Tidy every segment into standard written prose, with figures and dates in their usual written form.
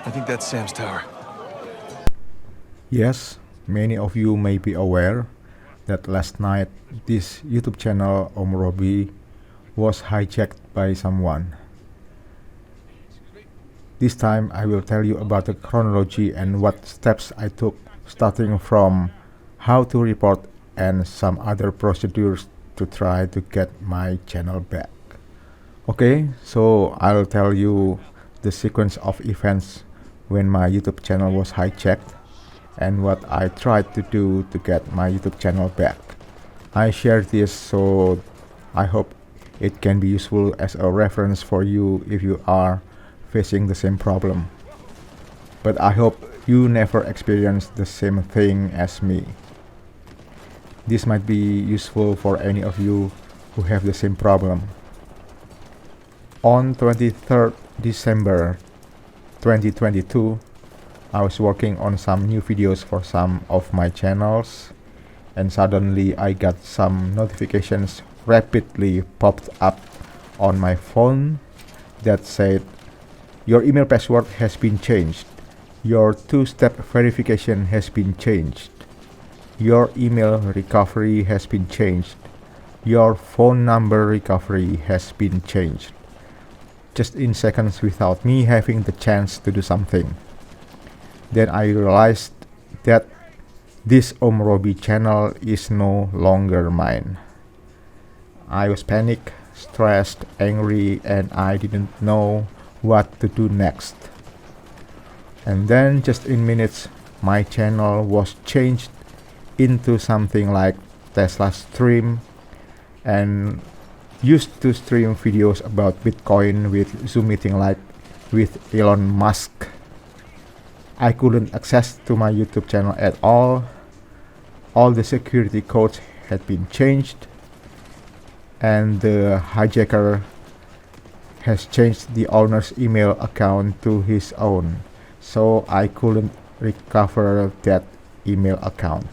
I think that's Sam's tower. Yes, many of you may be aware that last night this YouTube channel Om Robi was hijacked by someone. This time I will tell you about the chronology and what steps I took, starting from how to report and some other procedures to try to get my channel back. Okay, so I'll tell you the sequence of events when my YouTube channel was hijacked and what I tried to do to get my YouTube channel back. I share this so I hope it can be useful as a reference for you if you are facing the same problem. But I hope you never experience the same thing as me. This might be useful for any of you who have the same problem. On 23rd December 2022, I was working on some new videos for some of my channels, and suddenly I got some notifications rapidly popped up on my phone that said, "Your email password has been changed. Your two-step verification has been changed. Your email recovery has been changed. Your phone number recovery has been changed." Just in seconds without me having the chance to do something. Then I realized that this Om Robi channel is no longer mine. I was panicked, stressed, angry, and I didn't know what to do next. And then just in minutes, my channel was changed into something like Tesla Stream and used to stream videos about Bitcoin with Zoom meeting like with Elon Musk. I couldn't access to my YouTube channel at all. All the security codes had been changed, and the hijacker has changed the owner's email account to his own, so I couldn't recover that email account.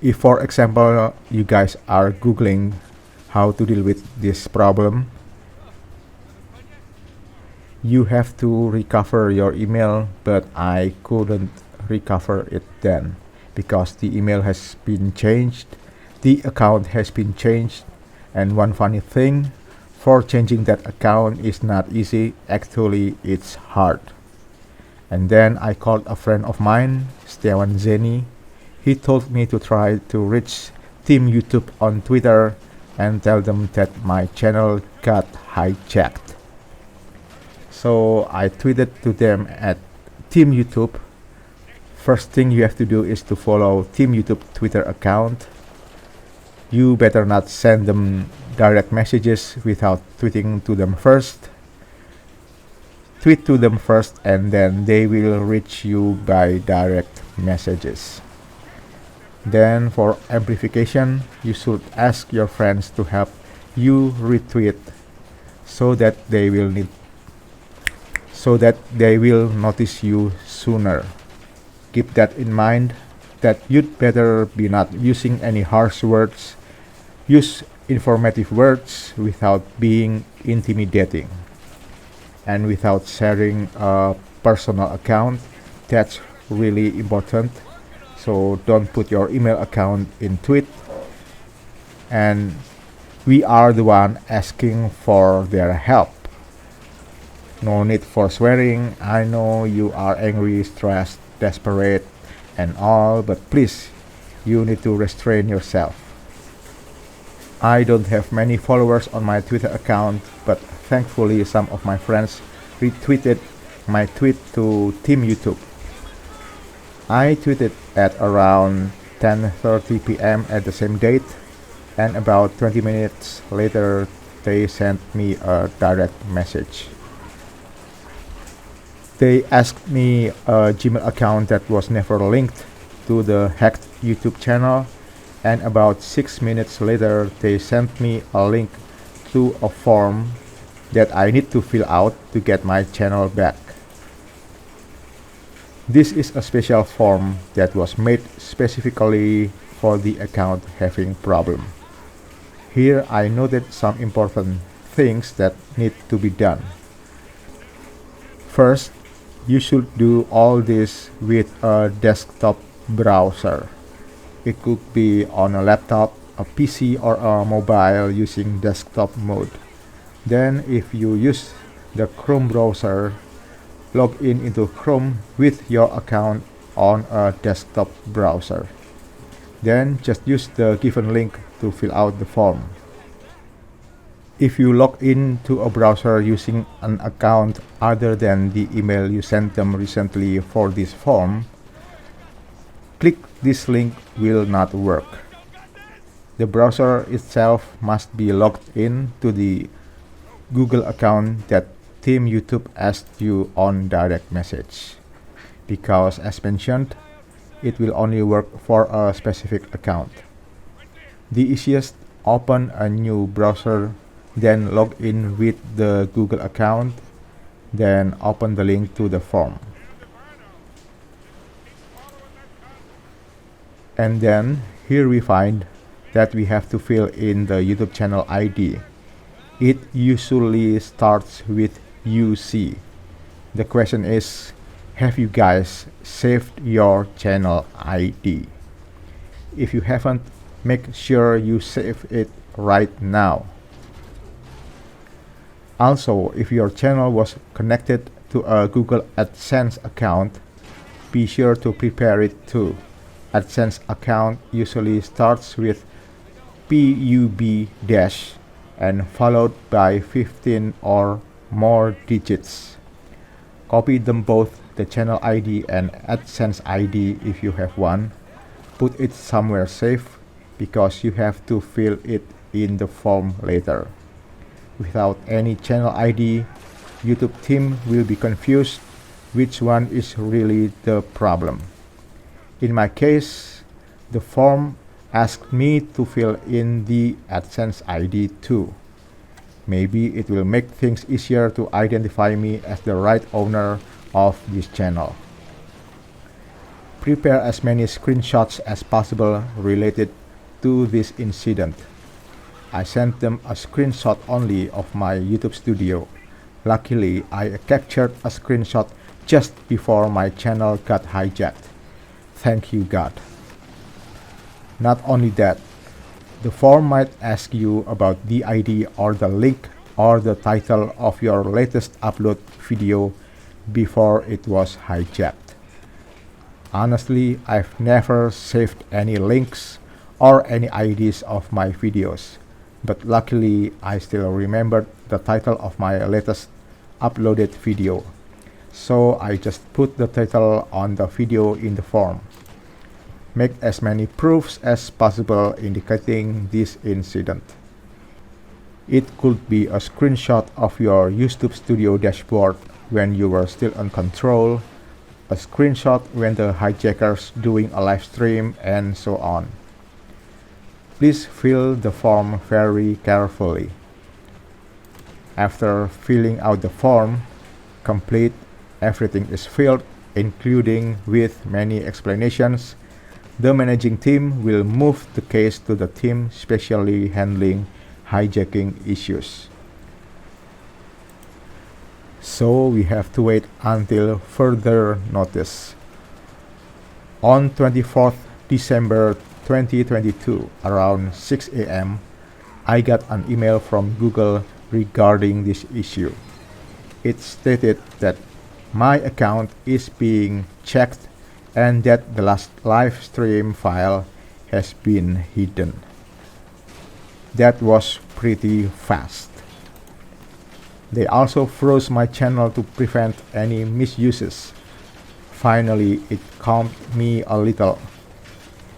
If, for example, you guys are Googling how to deal with this problem, you have to recover your email, but I couldn't recover it then because the email has been changed, the account has been changed, and one funny thing, for changing that account is not easy, actually it's hard. And then I called a friend of mine, Setiawan Zeni. He told me to try to reach Team YouTube on Twitter and tell them that my channel got hijacked. So I tweeted to them at Team YouTube. First thing you have to do is to follow Team YouTube Twitter account. You better not send them direct messages without tweeting to them first. Tweet to them first and then they will reach you by direct messages. Then for amplification, you should ask your friends to help you retweet so that they will notice you sooner. Keep that in mind, that you'd better be not using any harsh words. Use informative words without being intimidating and without sharing a personal account. That's really important. So don't put your email account in tweet, and we are the one asking for their help. No need for swearing. I know you are angry, stressed, desperate, and all, but please, you need to restrain yourself. I don't have many followers on my Twitter account, but thankfully some of my friends retweeted my tweet to Team YouTube. I tweeted at around 10:30 p.m. at the same date, and about 20 minutes later they sent me a direct message. They asked me a Gmail account that was never linked to the hacked YouTube channel, and about 6 minutes later they sent me a link to a form that I need to fill out to get my channel back. This is a special form that was made specifically for the account having problem. Here I noted some important things that need to be done. First, you should do all this with a desktop browser. It could be on a laptop, a PC, or a mobile using desktop mode. Then, if you use the Chrome browser, log in into Chrome with your account on a desktop browser. Then just use the given link to fill out the form. If you log in to a browser using an account other than the email you sent them recently for this form, click this link will not work. The browser itself must be logged in to the Google account that Team YouTube asked you on direct message, because as mentioned, it will only work for a specific account. The easiest, open a new browser, then log in with the Google account, then open the link to the form. And then here we find that we have to fill in the YouTube channel ID. It usually starts with UC. The question is, have you guys saved your channel ID? If you haven't, make sure you save it right now. Also, if your channel was connected to a Google AdSense account, be sure to prepare it too. AdSense account usually starts with PUB dash and followed by 15 or more digits. Copy them both, the channel ID and AdSense ID if you have one. Put it somewhere safe because you have to fill it in the form later. Without any channel ID, YouTube team will be confused which one is really the problem. In my case, the form asked me to fill in the AdSense ID too. Maybe it will make things easier to identify me as the right owner of this channel. Prepare as many screenshots as possible related to this incident. I sent them a screenshot only of my YouTube studio. Luckily, I captured a screenshot just before my channel got hijacked. Thank you, God. Not only that, the form might ask you about the ID or the link or the title of your latest upload video before it was hijacked. Honestly, I've never saved any links or any IDs of my videos, but luckily I still remembered the title of my latest uploaded video, so I just put the title on the video in the form. Make as many proofs as possible indicating this incident. It could be a screenshot of your YouTube Studio dashboard when you were still on control, a screenshot when the hijackers doing a live stream, and so on. Please fill the form very carefully. After filling out the form, complete, everything is filled, including with many explanations. The managing team will move the case to the team specially handling hijacking issues. So we have to wait until further notice. On 24th December 2022, around 6 a.m., I got an email from Google regarding this issue. It stated that my account is being checked and that the last live stream file has been hidden. That was pretty fast. They also froze my channel to prevent any misuses. Finally, it calmed me a little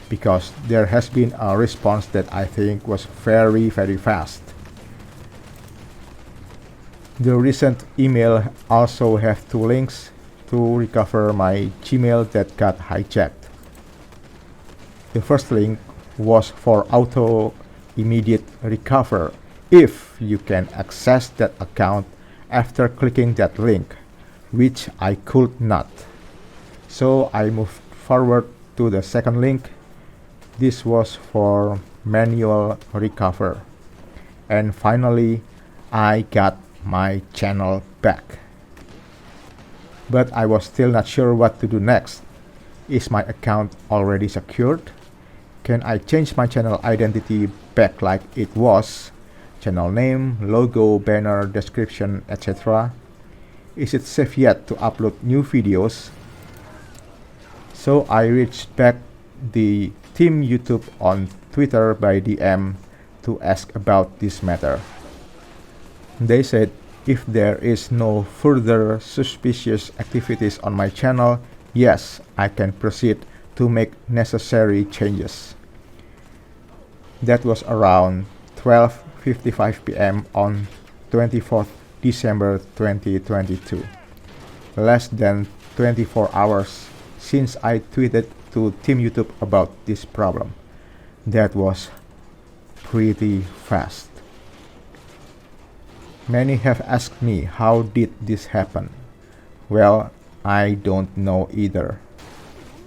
because there has been a response that I think was very fast. The recent email also have two links to recover my Gmail that got hijacked. The first link was for auto immediate recover if you can access that account after clicking that link, which I could not. So I moved forward to the second link. This was for manual recover. And finally, I got my channel back. but I was still not sure what to do next. Is my account already secured? Can I change my channel identity back like it was? Channel name, logo, banner, description, etc. Is it safe yet to upload new videos? So I reached back the team YouTube on Twitter by DM to ask about this matter. They said if there is no further suspicious activities on my channel, yes, I can proceed to make necessary changes. That was around 12:55 p.m. on 24th December 2022. Less than 24 hours since I tweeted to Team YouTube about this problem. That was pretty fast. Many have asked me how did this happen. Well, I don't know either.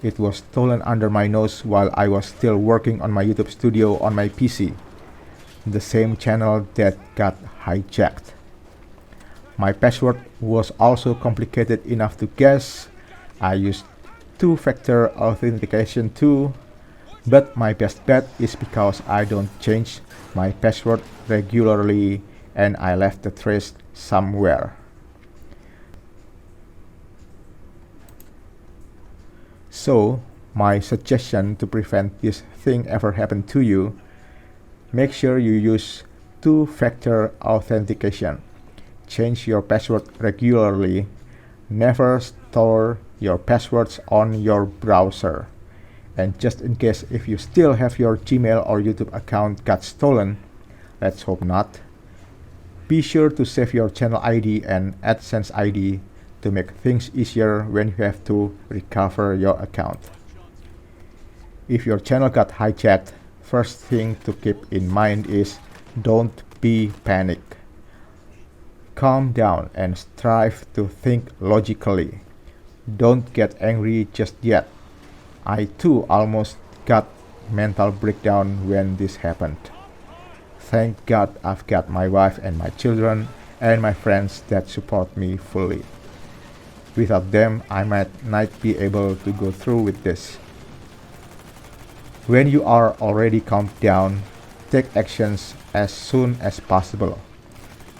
It was stolen under my nose while I was still working on my YouTube studio on my PC, the same channel that got hijacked. My password was also complicated enough to guess. I used two-factor authentication too, but my best bet is because I don't change my password regularly and I left the trace somewhere. So, my suggestion to prevent this thing ever happen to you, make sure you use two-factor authentication. Change your password regularly. Never store your passwords on your browser. And just in case if you still have your Gmail or YouTube account got stolen, let's hope not, be sure to save your channel ID and AdSense ID to make things easier when you have to recover your account. If your channel got hijacked, first thing to keep in mind is don't be panic. Calm down and strive to think logically. Don't get angry just yet. I too almost got mental breakdown when this happened. Thank God I've got my wife and my children and my friends that support me fully. Without them, I might not be able to go through with this. When you are already calmed down, take actions as soon as possible.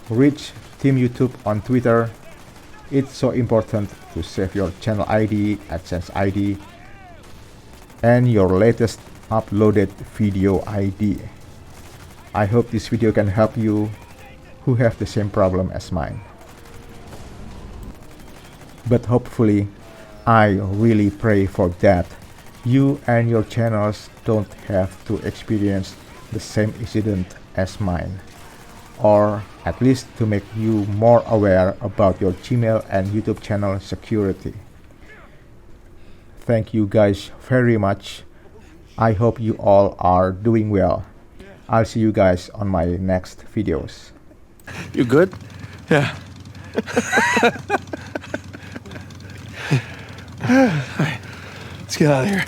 Reach Team YouTube on Twitter. It's so important to save your channel ID, AdSense ID, and your latest uploaded video ID. I hope this video can help you who have the same problem as mine. But hopefully, I really pray for that you and your channels don't have to experience the same incident as mine, or at least to make you more aware about your Gmail and YouTube channel security. Thank you guys very much. I hope you all are doing well. I'll see you guys on my next videos. You good? Yeah. All right, let's get out of here.